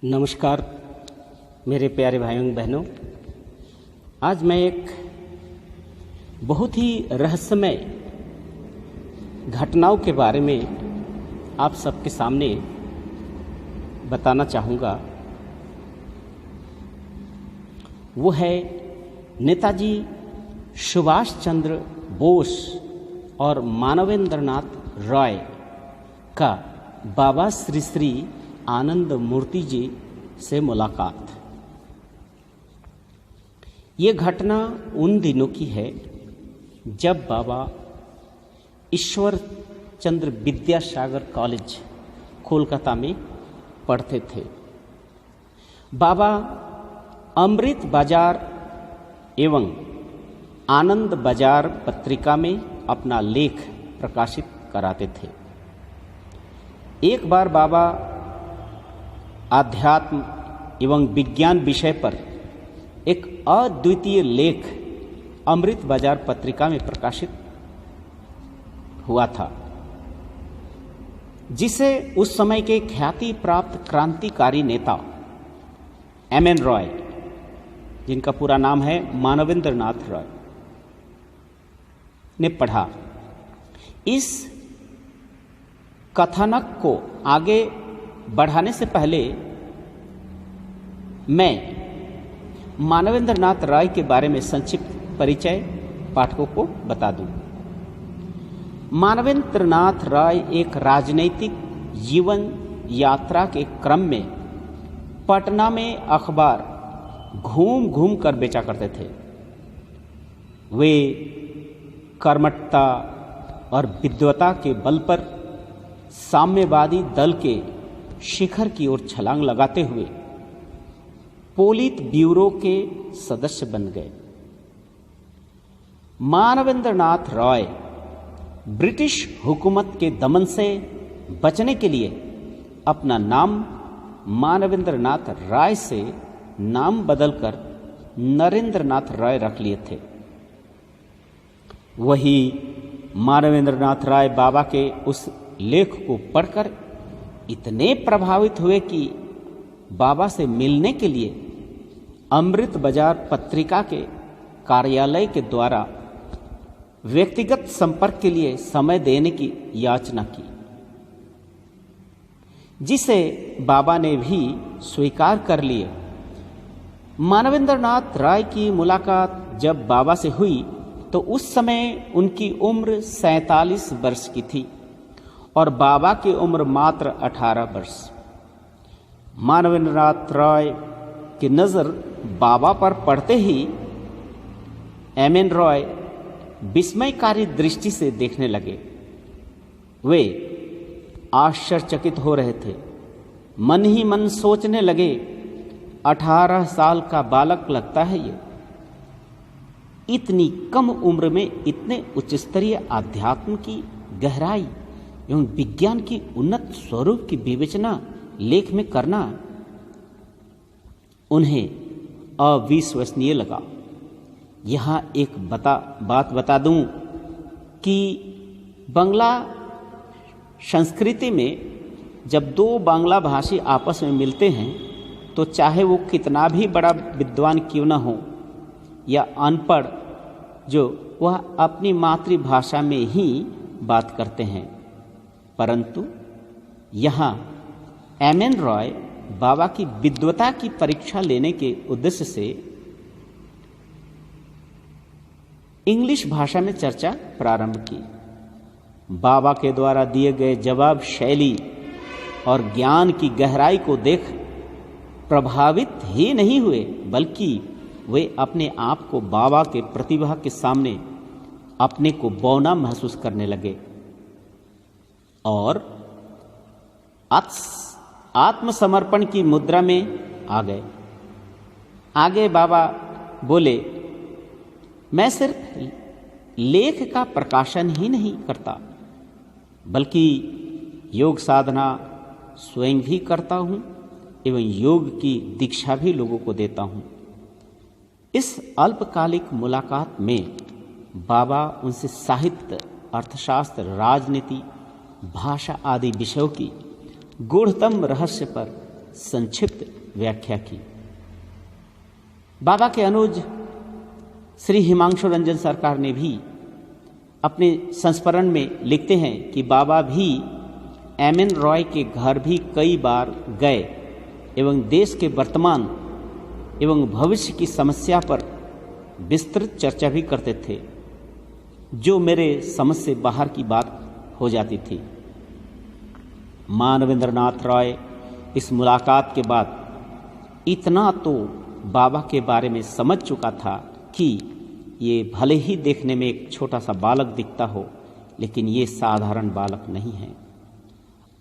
नमस्कार मेरे प्यारे भाइयों बहनों। आज मैं एक बहुत ही रहस्यमय घटनाओं के बारे में आप सबके सामने बताना चाहूँगा। वो है नेताजी सुभाष चंद्र बोस और मानवेंद्र नाथ राय का बाबा श्री श्री आनंद मूर्ति जी से मुलाकात। ये घटना उन दिनों की है जब बाबा ईश्वर चंद्र विद्यासागर कॉलेज कोलकाता में पढ़ते थे। बाबा अमृत बाजार एवं आनंद बाजार पत्रिका में अपना लेख प्रकाशित कराते थे। एक बार बाबा आध्यात्म एवं विज्ञान विषय पर एक अद्वितीय लेख अमृत बाजार पत्रिका में प्रकाशित हुआ था, जिसे उस समय के ख्याति प्राप्त क्रांतिकारी नेता एम.एन. रॉय, जिनका पूरा नाम है मानवेंद्र नाथ रॉय, ने पढ़ा। इस कथानक को आगे बढ़ाने से पहले मैं मानवेंद्र नाथ राय के बारे में संक्षिप्त परिचय पाठकों को बता दूं। मानवेंद्र नाथ राय एक राजनीतिक जीवन यात्रा के क्रम में पटना में अखबार घूम घूम कर बेचा करते थे। वे कर्मठता और विद्वता के बल पर साम्यवादी दल के शिखर की ओर छलांग लगाते हुए पोलित ब्यूरो के सदस्य बन गए। मानवेंद्र नाथ रॉय ब्रिटिश हुकूमत के दमन से बचने के लिए अपना नाम मानवेंद्र नाथ राय से नाम बदलकर नरेंद्र नाथ राय रख लिए थे। वही मानवेंद्र नाथ राय बाबा के उस लेख को पढ़कर इतने प्रभावित हुए कि बाबा से मिलने के लिए अमृत बाजार पत्रिका के कार्यालय के द्वारा व्यक्तिगत संपर्क के लिए समय देने की याचना की, जिसे बाबा ने भी स्वीकार कर लिए। मानवेंद्र नाथ राय की मुलाकात जब बाबा से हुई तो उस समय उनकी उम्र 47 वर्ष की थी और बाबा की उम्र मात्र 18 वर्ष। मानवेंद्र नाथ राय की नज़र बाबा पर पड़ते ही एम.एन. रॉय विस्मयकारी दृष्टि से देखने लगे। वे आश्चर्यचकित हो रहे थे। मन ही मन सोचने लगे, 18 साल का बालक लगता है ये। इतनी कम उम्र में इतने उच्च स्तरीय अध्यात्म की गहराई एवं विज्ञान की उन्नत स्वरूप की विवेचना लेख में करना उन्हें अविश्वसनीय लगा। यहाँ एक बात बता दूं कि बांग्ला संस्कृति में जब दो बांग्ला भाषी आपस में मिलते हैं तो चाहे वो कितना भी बड़ा विद्वान क्यों न हो या अनपढ़, जो वह अपनी मातृभाषा में ही बात करते हैं। परंतु यहाँ एम.एन. रॉय बाबा की विद्वता की परीक्षा लेने के उद्देश्य से इंग्लिश भाषा में चर्चा प्रारंभ की। बाबा के द्वारा दिए गए जवाब शैली और ज्ञान की गहराई को देख प्रभावित ही नहीं हुए, बल्कि वे अपने आप को बाबा के प्रतिभा के सामने अपने को बौना महसूस करने लगे और आत्मसमर्पण की मुद्रा में आ गए। आगे बाबा बोले, मैं सिर्फ लेख का प्रकाशन ही नहीं करता, बल्कि योग साधना स्वयं भी करता हूँ एवं योग की दीक्षा भी लोगों को देता हूँ। इस अल्पकालिक मुलाकात में बाबा उनसे साहित्य, अर्थशास्त्र, राजनीति, भाषा आदि विषयों की गूढ़तम रहस्य पर संक्षिप्त व्याख्या की। बाबा के अनुज श्री हिमांशु रंजन सरकार ने भी अपने संस्मरण में लिखते हैं कि बाबा भी एम.एन. रॉय के घर भी कई बार गए एवं देश के वर्तमान एवं भविष्य की समस्या पर विस्तृत चर्चा भी करते थे, जो मेरे समझ से बाहर की बात हो जाती थी। मानवेंद्रनाथ रॉय इस मुलाकात के बाद इतना तो बाबा के बारे में समझ चुका था कि ये भले ही देखने में एक छोटा सा बालक दिखता हो, लेकिन ये साधारण बालक नहीं है।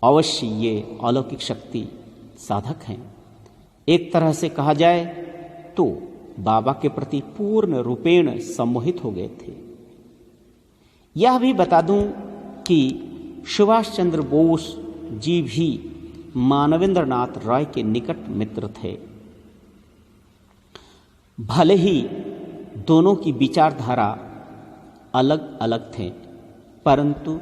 अवश्य ये अलौकिक शक्ति साधक हैं। एक तरह से कहा जाए तो बाबा के प्रति पूर्ण रूपेण सम्मोहित हो गए थे। यह भी बता दूं कि सुभाष चंद्र बोस जी भी मानवेंद्रनाथ रॉय के निकट मित्र थे। भले ही दोनों की विचारधारा अलग अलग थे, परंतु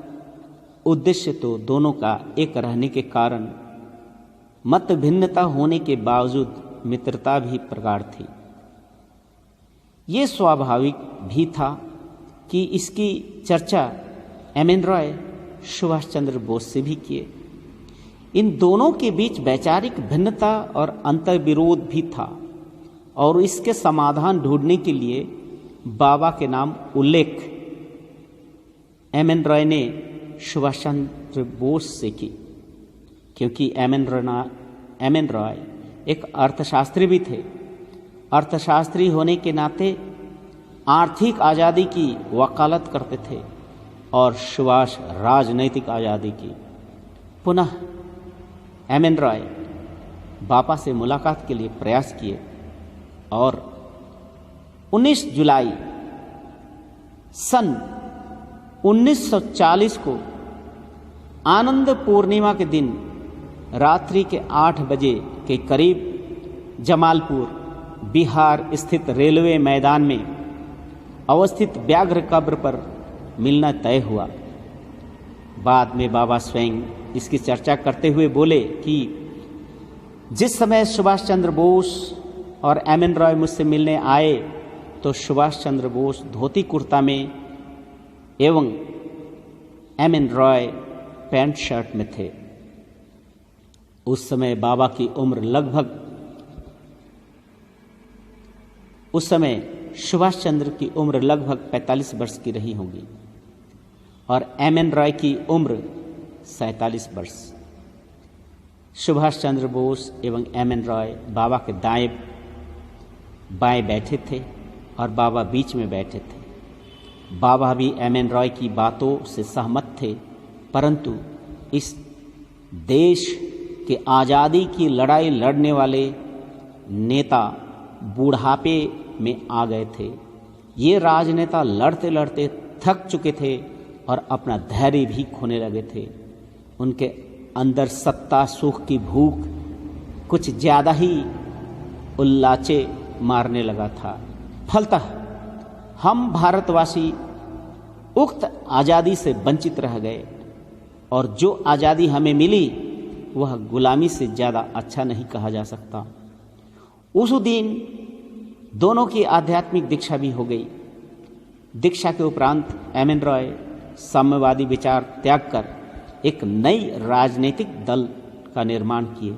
उद्देश्य तो दोनों का एक रहने के कारण मत भिन्नता होने के बावजूद मित्रता भी प्रगाढ़ थी। ये स्वाभाविक भी था कि इसकी चर्चा एम.एन. रॉय सुभाष चंद्र बोस से भी किए। इन दोनों के बीच वैचारिक भिन्नता और अंतर्विरोध भी था और इसके समाधान ढूंढने के लिए बाबा के नाम उल्लेख एम.एन. रॉय ने सुभाष चंद्र बोस से की, क्योंकि एम.एन. रॉय एक अर्थशास्त्री भी थे। अर्थशास्त्री होने के नाते आर्थिक आज़ादी की वकालत करते थे और सुभाष राजनैतिक आज़ादी की। पुनः एम.एन. रॉय बाबा से मुलाकात के लिए प्रयास किए और 19 जुलाई सन 1940 को आनंद पूर्णिमा के दिन रात्रि के 8 बजे के करीब जमालपुर बिहार स्थित रेलवे मैदान में अवस्थित व्याघ्र कब्र पर मिलना तय हुआ। बाद में बाबा स्वयं इसकी चर्चा करते हुए बोले कि जिस समय सुभाष चंद्र बोस और एम.एन. रॉय मुझसे मिलने आए तो सुभाष चंद्र बोस धोती कुर्ता में एवं एम.एन. रॉय पैंट शर्ट में थे। उस समय बाबा की उम्र सुभाष चंद्र की उम्र लगभग 45 वर्ष की रही होगी और एम.एन. रॉय की उम्र 47 वर्ष। सुभाष चंद्र बोस एवं एम.एन. रॉय बाबा के दाएं बाएं बैठे थे और बाबा बीच में बैठे थे। बाबा भी एम.एन. रॉय की बातों से सहमत थे, परंतु इस देश के आज़ादी की लड़ाई लड़ने वाले नेता बूढ़ापे में आ गए थे। ये राजनेता लड़ते लड़ते थक चुके थे और अपना धैर्य भी खोने लगे थे। उनके अंदर सत्ता सुख की भूख कुछ ज़्यादा ही उल्लाचे मारने लगा था। फलतः हम भारतवासी उक्त आज़ादी से वंचित रह गए और जो आज़ादी हमें मिली वह गुलामी से ज़्यादा अच्छा नहीं कहा जा सकता। उस दिन दोनों की आध्यात्मिक दीक्षा भी हो गई। दीक्षा के उपरांत एम.एन. रॉय साम्यवादी विचार त्याग कर एक नई राजनीतिक दल का निर्माण किए,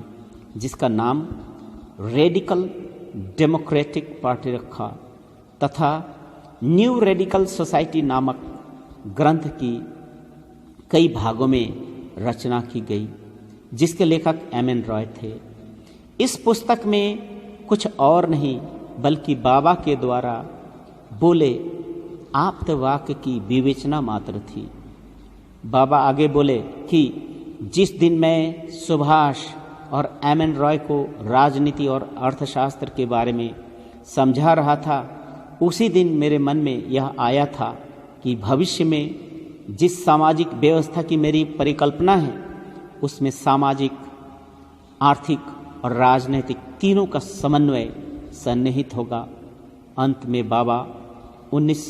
जिसका नाम रेडिकल डेमोक्रेटिक पार्टी रखा तथा न्यू रेडिकल सोसाइटी नामक ग्रंथ की कई भागों में रचना की गई, जिसके लेखक एम.एन. रॉय थे। इस पुस्तक में कुछ और नहीं बल्कि बाबा के द्वारा बोले आप्त वाक्य की विवेचना मात्र थी। बाबा आगे बोले कि जिस दिन मैं सुभाष और एम.एन. रॉय को राजनीति और अर्थशास्त्र के बारे में समझा रहा था, उसी दिन मेरे मन में यह आया था कि भविष्य में जिस सामाजिक व्यवस्था की मेरी परिकल्पना है, उसमें सामाजिक, आर्थिक और राजनीतिक तीनों का समन्वय सन्निहित होगा। अंत में बाबा 19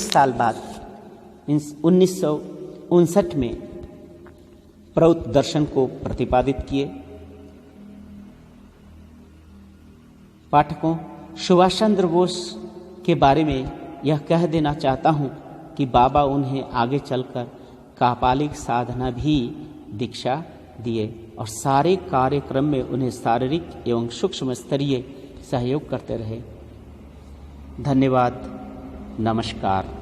साल बाद 1959 में प्रौत दर्शन को प्रतिपादित किए। पाठकों, सुभाष चंद्र बोस के बारे में यह कह देना चाहता हूँ कि बाबा उन्हें आगे चलकर कापालिक साधना भी दीक्षा दिए और सारे कार्यक्रम में उन्हें शारीरिक एवं सूक्ष्म स्तरीय सहयोग करते रहे। धन्यवाद। नमस्कार।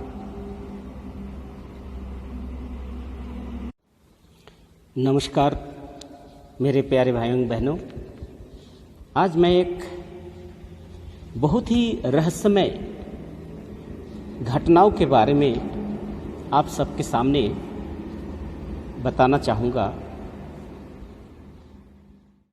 नमस्कार मेरे प्यारे भाइयों बहनों, आज मैं एक बहुत ही रहस्यमय घटनाओं के बारे में आप सबके सामने बताना चाहूँगा।